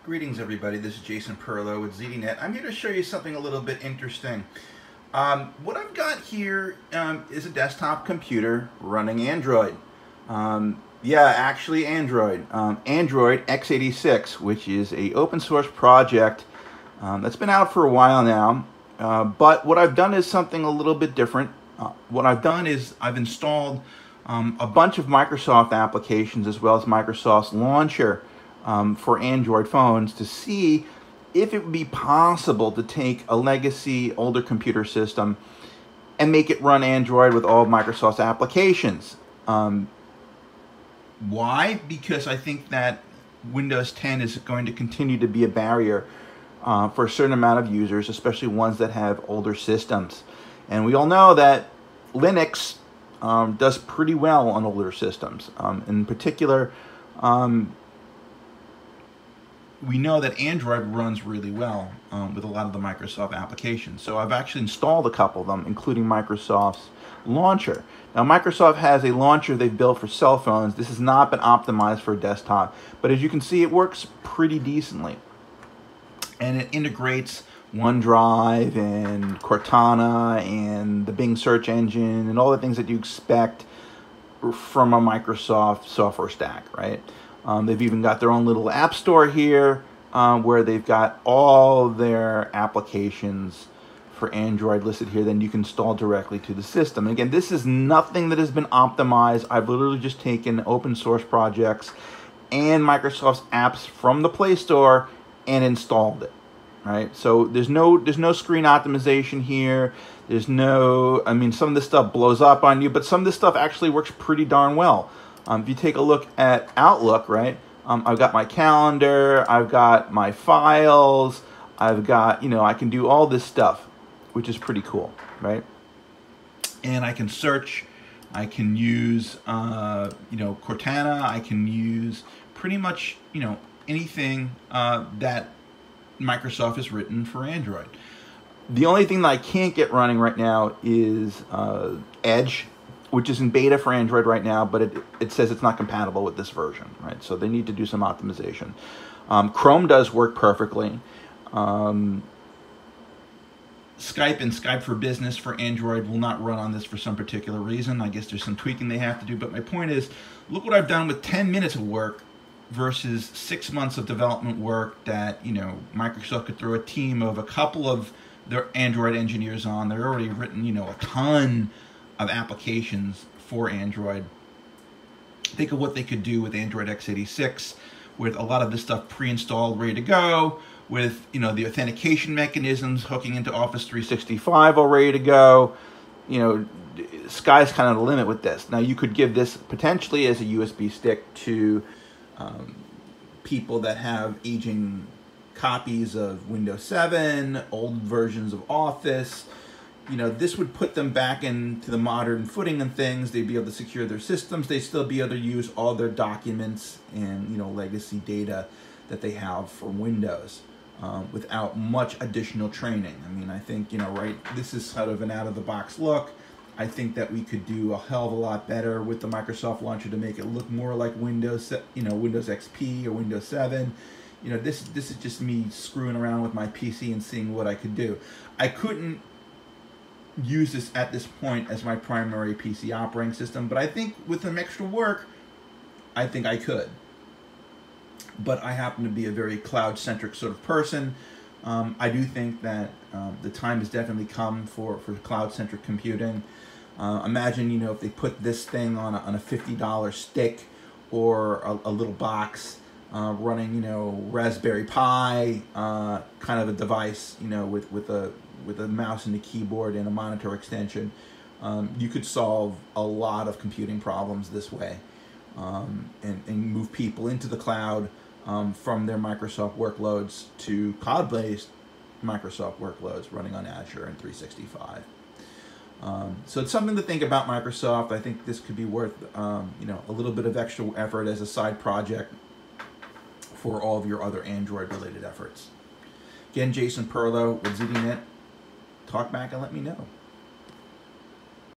Greetings everybody, this is Jason Perlow with ZDNet. I'm here to show you something a little bit interesting. What I've got here is a desktop computer running Android. Actually Android. Android x86, which is an open source project that's been out for a while now. But what I've done is something a little bit different. What I've done is I've installed a bunch of Microsoft applications as well as Microsoft's launcher for Android phones to see if it would be possible to take a legacy older computer system and make it run Android with all of Microsoft's applications. Why? Because I think that Windows 10 is going to continue to be a barrier for a certain amount of users, especially ones that have older systems. And we all know that Linux does pretty well on older systems. In particular, we know that Android runs really well with a lot of the Microsoft applications. So I've actually installed a couple of them, including Microsoft's launcher. Now, Microsoft has a launcher they've built for cell phones. This has not been optimized for a desktop, but as you can see, it works pretty decently. And it integrates OneDrive and Cortana and the Bing search engine and all the things that you expect from a Microsoft software stack, right? They've even got their own little app store here where they've got all their applications for Android listed here. Then you can install directly to the system. And again, this is nothing that has been optimized. I've literally just taken open source projects and Microsoft's apps from the Play Store and installed it. Right? So there's no screen optimization here. There's no, I mean, some of this stuff blows up on you, but some of this stuff actually works pretty darn well. If you take a look at Outlook, right, I've got my calendar, I've got my files, I've got, I can do all this stuff, which is pretty cool, right? And I can search, I can use, Cortana, I can use pretty much, anything that Microsoft has written for Android. The only thing that I can't get running right now is Edge, which is in beta for Android right now, but it says it's not compatible with this version, right? So they need to do some optimization. Chrome does work perfectly. Skype and Skype for Business for Android will not run on this for some particular reason. I guess there's some tweaking they have to do, but my point is, look what I've done with 10 minutes of work versus 6 months of development work that, Microsoft could throw a team of a couple of their Android engineers on. They're already written, a ton of applications for Android. Think of what they could do with Android x86, with a lot of this stuff pre-installed, ready to go, with the authentication mechanisms hooking into Office 365 all ready to go. Sky's kind of the limit with this. Now you could give this potentially as a USB stick to people that have aging copies of Windows 7, old versions of Office. This would put them back into the modern footing and things. They'd be able to secure their systems. They'd still be able to use all their documents and, legacy data that they have for Windows without much additional training. I mean, I think, right, this is sort of an out-of-the-box look. I think that we could do a hell of a lot better with the Microsoft launcher to make it look more like Windows, Windows XP or Windows 7. This is just me screwing around with my PC and seeing what I could do. I couldn't use this at this point as my primary PC operating system, but I think with some extra work, I think I could. But I happen to be a very cloud-centric sort of person. I do think that the time has definitely come for cloud-centric computing. Imagine, if they put this thing on a $50 stick or a little box running, Raspberry Pi kind of a device, with a mouse and a keyboard and a monitor extension. You could solve a lot of computing problems this way and move people into the cloud from their Microsoft workloads to cloud-based Microsoft workloads running on Azure and 365. So it's something to think about, Microsoft. I think this could be worth a little bit of extra effort as a side project for all of your other Android-related efforts. Again, Jason Perlow with ZDNet. Talk back and let me know.